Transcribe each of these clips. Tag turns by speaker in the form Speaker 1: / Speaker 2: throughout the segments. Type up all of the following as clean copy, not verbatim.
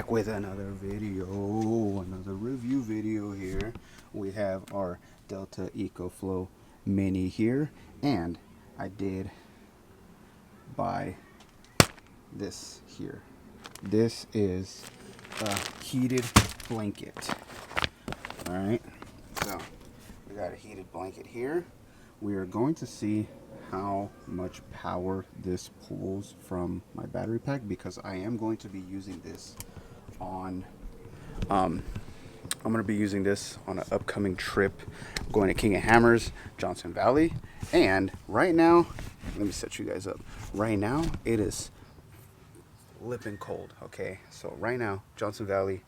Speaker 1: back with another video, another review video here. We have our Delta EcoFlow Mini here, and I did buy this here. This is a heated blanket. Alright, so we got a heated blanket here. We are going to see how much power this pulls from my battery pack, because I am going to be using this on I'm going to be using this on an upcoming trip. I'm going to King of Hammers, Johnson Valley, and right now, let me set you guys up. Right now it is flipping cold. Okay, so right now Johnson Valley,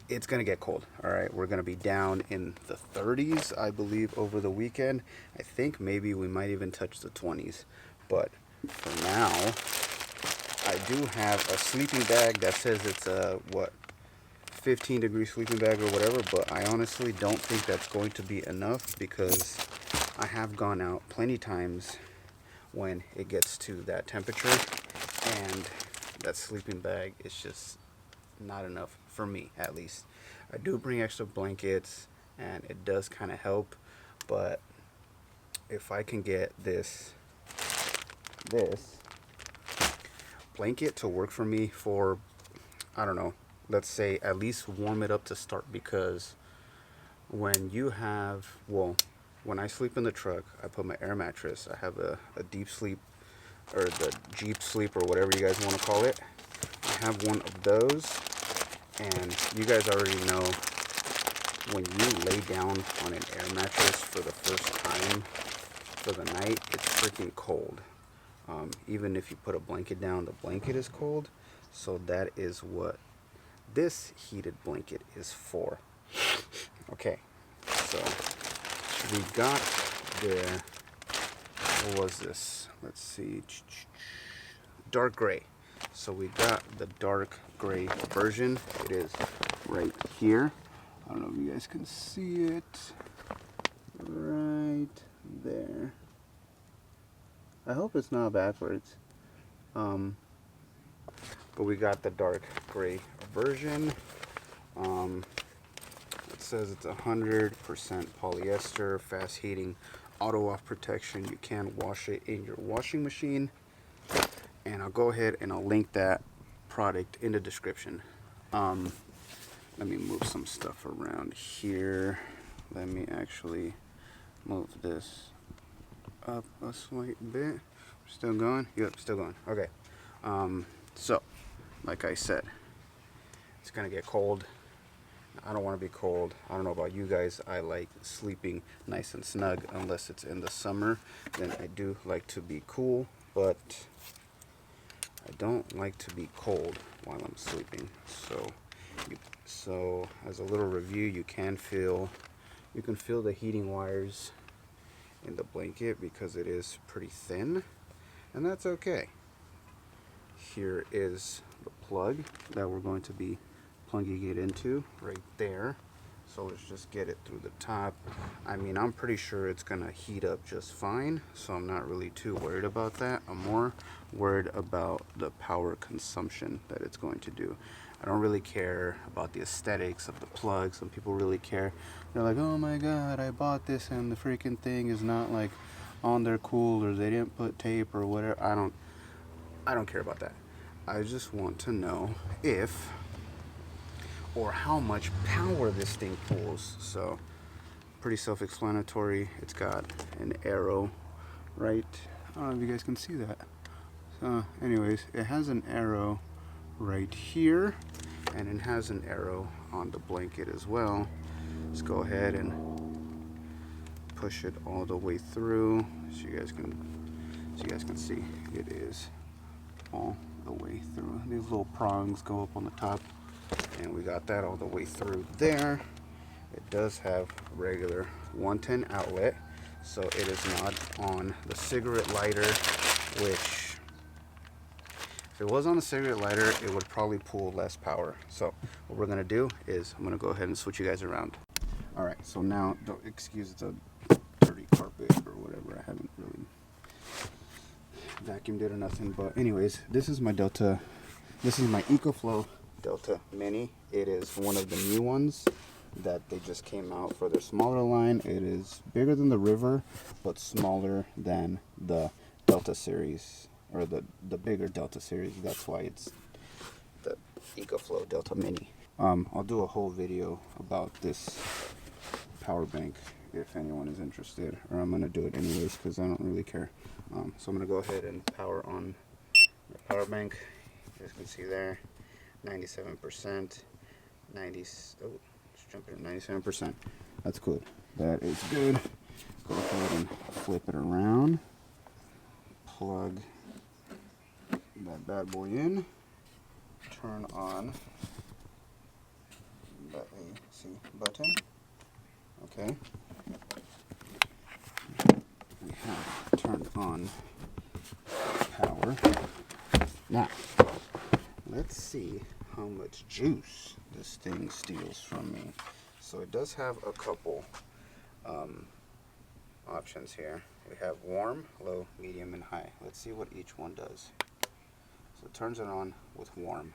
Speaker 1: it's gonna get cold. All right, we're gonna be down in the 30s, I believe, over the weekend. I think maybe we might even touch the 20s, but for now I do have a sleeping bag that says it's a 15-degree sleeping bag or whatever, but I honestly don't think that's going to be enough, because I have gone out plenty times when it gets to that temperature, and that sleeping bag is just not enough for me, at least. I do bring extra blankets and it does kind of help, but if I can get this blanket to work for me for, I don't know, let's say at least warm it up to start, because when you have, when I sleep in the truck, I put my air mattress. I have a deep sleep, or the Jeep sleep, or whatever you guys want to call it. I have one of those, and you guys already know, when you lay down on an air mattress for the first time for the night, it's freaking cold. Even if you put a blanket down, the blanket is cold. So that is what this heated blanket is for. Okay, so we got the, what was this? Let's see, dark gray. So we got the dark gray version. It is right here. I don't know if you guys can see it. Right there. I hope it's not backwards. But we got the dark gray version. It says it's 100% polyester, fast heating, auto off protection. You can wash it in your washing machine. And I'll go ahead and I'll link that product in the description. Let me move some stuff around here. Let me actually move this up a slight bit. Still going? Yep, still going. Okay. So, like I said, it's gonna get cold. I don't want to be cold. I don't know about you guys. I like sleeping nice and snug, unless it's in the summer. Then I do like to be cool, but I don't like to be cold while I'm sleeping. So as a little review, you can feel the heating wires in the blanket, because it is pretty thin, and that's okay. Here is the plug that we're going to be plugging it into right there. So let's just get it through the top. I mean, I'm pretty sure it's gonna heat up just fine, so I'm not really too worried about that. I'm more worried about the power consumption that it's going to do. I don't really care about the aesthetics of the plug. Some people really care. They're like, oh my god, I bought this and the freaking thing is not like on their cooler, they didn't put tape or whatever. I don't care about that. I just want to know if or how much power this thing pulls. So pretty self-explanatory. It's got an arrow right, I don't know if you guys can see that. So anyways, it has an arrow right here, and it has an arrow on the blanket as well. Let's go ahead and push it all the way through so you guys can see it is all the way through. These little prongs go up on the top, and we got that all the way through there. It does have regular 110 outlet, so it is not on the cigarette lighter, which if it was on a cigarette lighter, it would probably pull less power. So what we're gonna do is I'm gonna go ahead and switch you guys around. All right, so now, don't excuse it's a dirty carpet or whatever. I haven't really vacuumed it or nothing, but anyways, this is my Delta This is my EcoFlow Delta Mini. It is one of the new ones that they just came out for their smaller line. It is bigger than the River, but smaller than the Delta series, or the bigger Delta series. That's why it's the EcoFlow Delta Mini. I'll do a whole video about this power bank if anyone is interested, or I'm gonna do it anyways because I don't really care. So I'm gonna go ahead and power on the power bank. You guys can see there, 97%, 90. Oh, it's jumping at 97%. That's good. That is good. Go ahead and flip it around. Plug that bad boy in. Turn on the AC button. Okay. We have turned on power. Now, let's see how much juice this thing steals from me. So it does have a couple options here. We have warm, low, medium, and high. Let's see what each one does. So it turns it on with warm.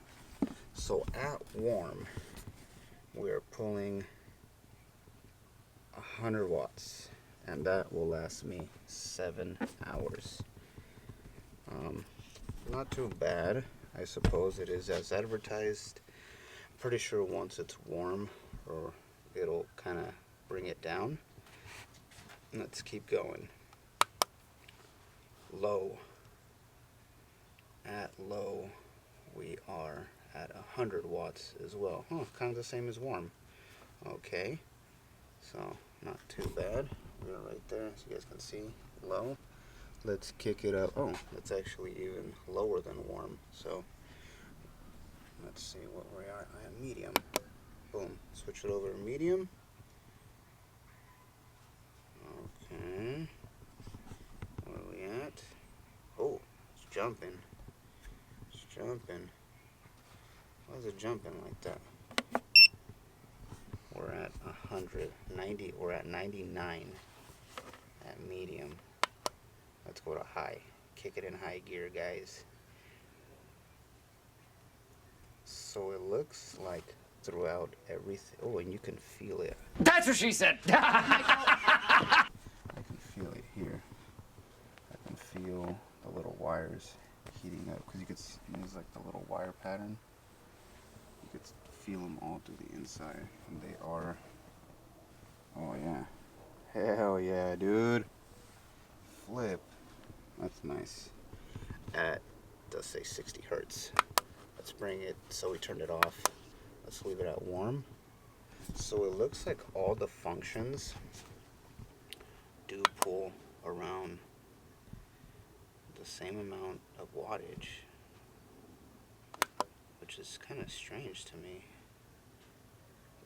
Speaker 1: So at warm, we are pulling 100 watts, and that will last me 7 hours. Not too bad, I suppose. It is as advertised. Pretty sure once it's warm, or it'll kind of bring it down. Let's keep going. Low. At low, we are at 100 watts as well. Kind of the same as warm. Okay, so not too bad. We're right there, as you guys can see. Low. Let's kick it up. Oh, it's actually even lower than warm. So let's see what we are at. Medium. Boom. Switch it over to medium. Okay. Where are we at? Oh, it's jumping. It's jumping. Why is it jumping like that? We're at 190. We're at 99 at medium. Let's go to high. Kick it in high gear, guys. So it looks like throughout everything. Oh, and you can feel it.
Speaker 2: That's what she said.
Speaker 1: I can feel it here. I can feel the little wires heating up because you could see there's like the little wire pattern. You could feel them all through the inside, and they are. Oh yeah, hell yeah, dude. Flip. That's nice. Does say 60 hertz. Let's bring it, so we turned it off. Let's leave it at warm. So it looks like all the functions do pull around the same amount of wattage, which is kind of strange to me.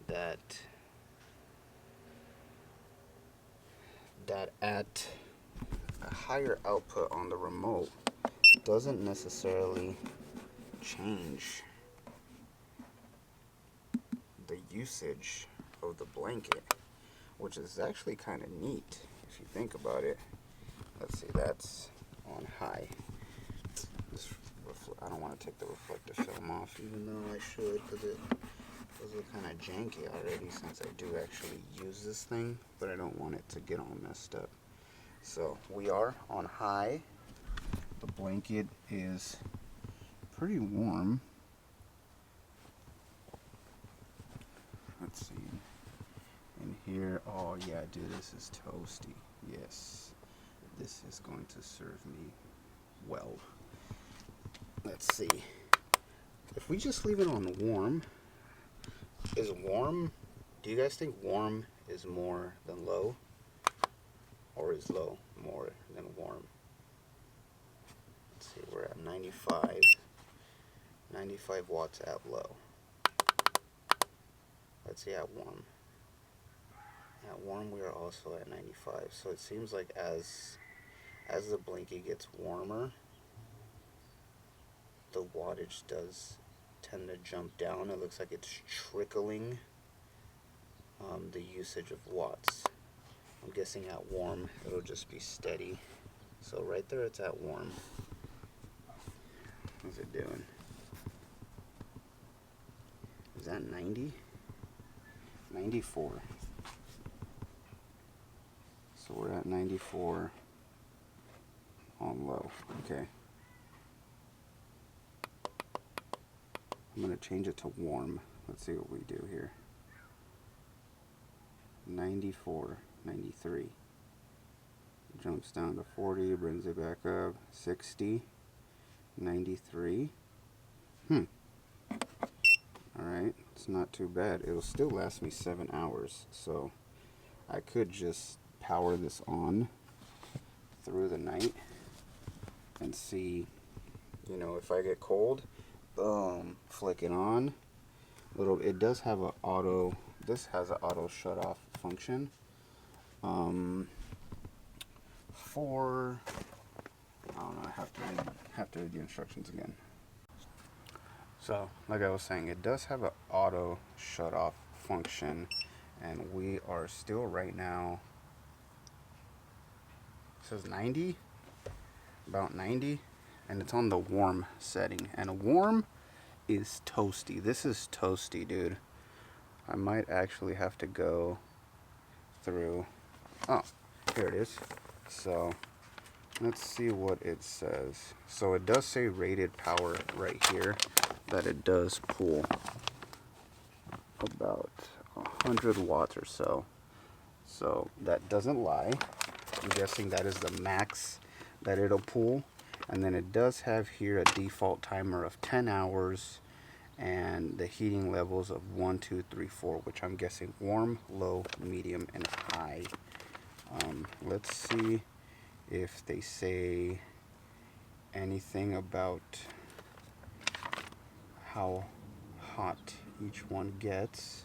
Speaker 1: That at a higher output on the remote doesn't necessarily change the usage of the blanket, which is actually kind of neat if you think about it. Let's see, that's on high. I don't want to take the reflective film off, even though I should, because it does look kind of janky already since I do actually use this thing, but I don't want it to get all messed up. So we are on high. The blanket is pretty warm. Let's see. In here, oh yeah, dude, this is toasty. Yes, this is going to serve me well. Let's see. If we just leave it on warm, is warm, do you guys think warm is more than low? Or is low more than warm? Let's see, we're at 95. 95 watts at low. Let's see at warm. At warm we are also at 95. So it seems like as the blanket gets warmer, the wattage does tend to jump down. It looks like it's trickling the usage of watts. I'm guessing at warm it'll just be steady. So right there it's at warm. How's it doing? that 90? 94. So we're at 94 on low. Okay. I'm going to change it to warm. Let's see what we do here. 94, 93. Jumps down to 40, brings it back up. 60, 93. Alright, it's not too bad. It'll still last me 7 hours. So I could just power this on through the night and see, you know, if I get cold, boom, flick it on. It does have an auto, this has an auto shut off function. For, I don't know, I have to read the instructions again. So, like I was saying, it does have an auto shut off function, and we are still right now, it says 90, about 90, and it's on the warm setting, and warm is toasty. This is toasty, dude. I might actually have to go through, oh, here it is. So let's see what it says. So it does say rated power right here, that it does pull about 100 watts or so. So that doesn't lie. I'm guessing that is the max that it'll pull. And then it does have here a default timer of 10 hours and the heating levels of 1, 2, 3, 4, which I'm guessing warm, low, medium, and high. Let's see if they say anything about how hot each one gets.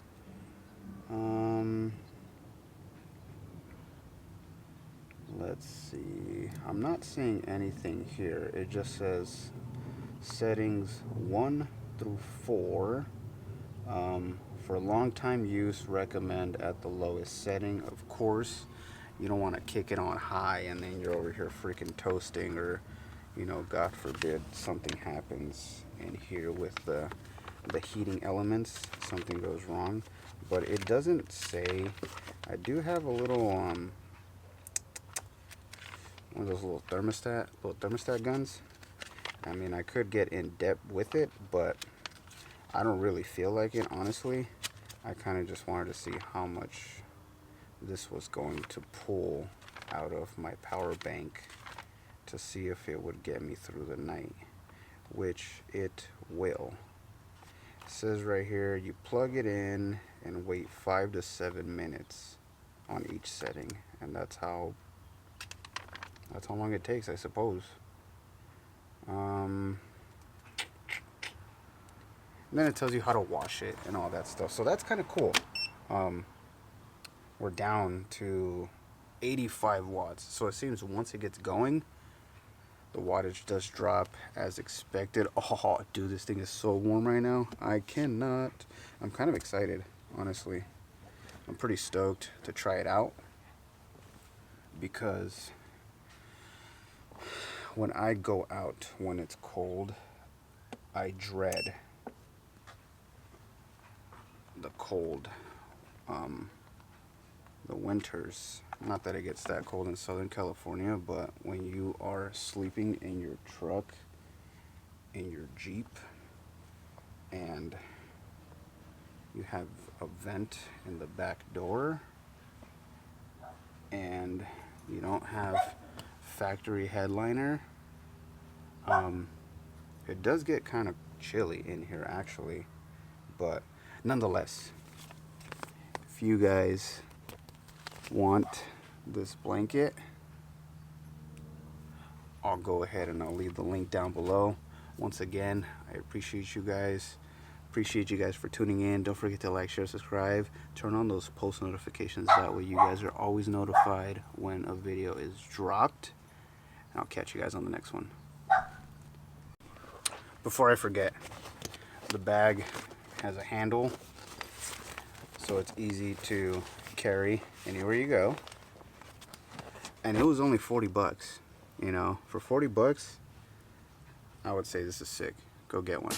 Speaker 1: Let's see. I'm not seeing anything here. It just says settings 1 through 4. For long time use, recommend at the lowest setting. Of course, you don't want to kick it on high and then you're over here freaking toasting, or, you know, God forbid something happens in here with the heating elements, something goes wrong. But it doesn't say. I do have a little one of those little thermostat guns. I mean, I could get in depth with it, but I don't really feel like it, honestly. I kind of just wanted to see how much this was going to pull out of my power bank to see if it would get me through the night, which it will. It says right here, you plug it in and wait 5 to 7 minutes on each setting, and that's how long it takes, I suppose. And then it tells you how to wash it and all that stuff. So that's kind of cool. We're down to 85 watts. So it seems once it gets going, the wattage does drop as expected. Oh, dude, this thing is so warm right now. I cannot. I'm kind of excited, honestly. I'm pretty stoked to try it out, because when I go out when it's cold, I dread the cold, the winters. Not that it gets that cold in Southern California, but when you are sleeping in your truck, in your Jeep, and you have a vent in the back door, and you don't have factory headliner, it does get kind of chilly in here, actually. But nonetheless, if you guys want this blanket, I'll go ahead and I'll leave the link down below. Once again, I appreciate you guys. Appreciate you guys for tuning in. Don't forget to like, share, subscribe. Turn on those post notifications. That way you guys are always notified when a video is dropped. And I'll catch you guys on the next one. Before I forget, the bag has a handle, so it's easy to carry anywhere you go. And it was only 40 bucks. You know, for 40 bucks, I would say this is sick. Go get one.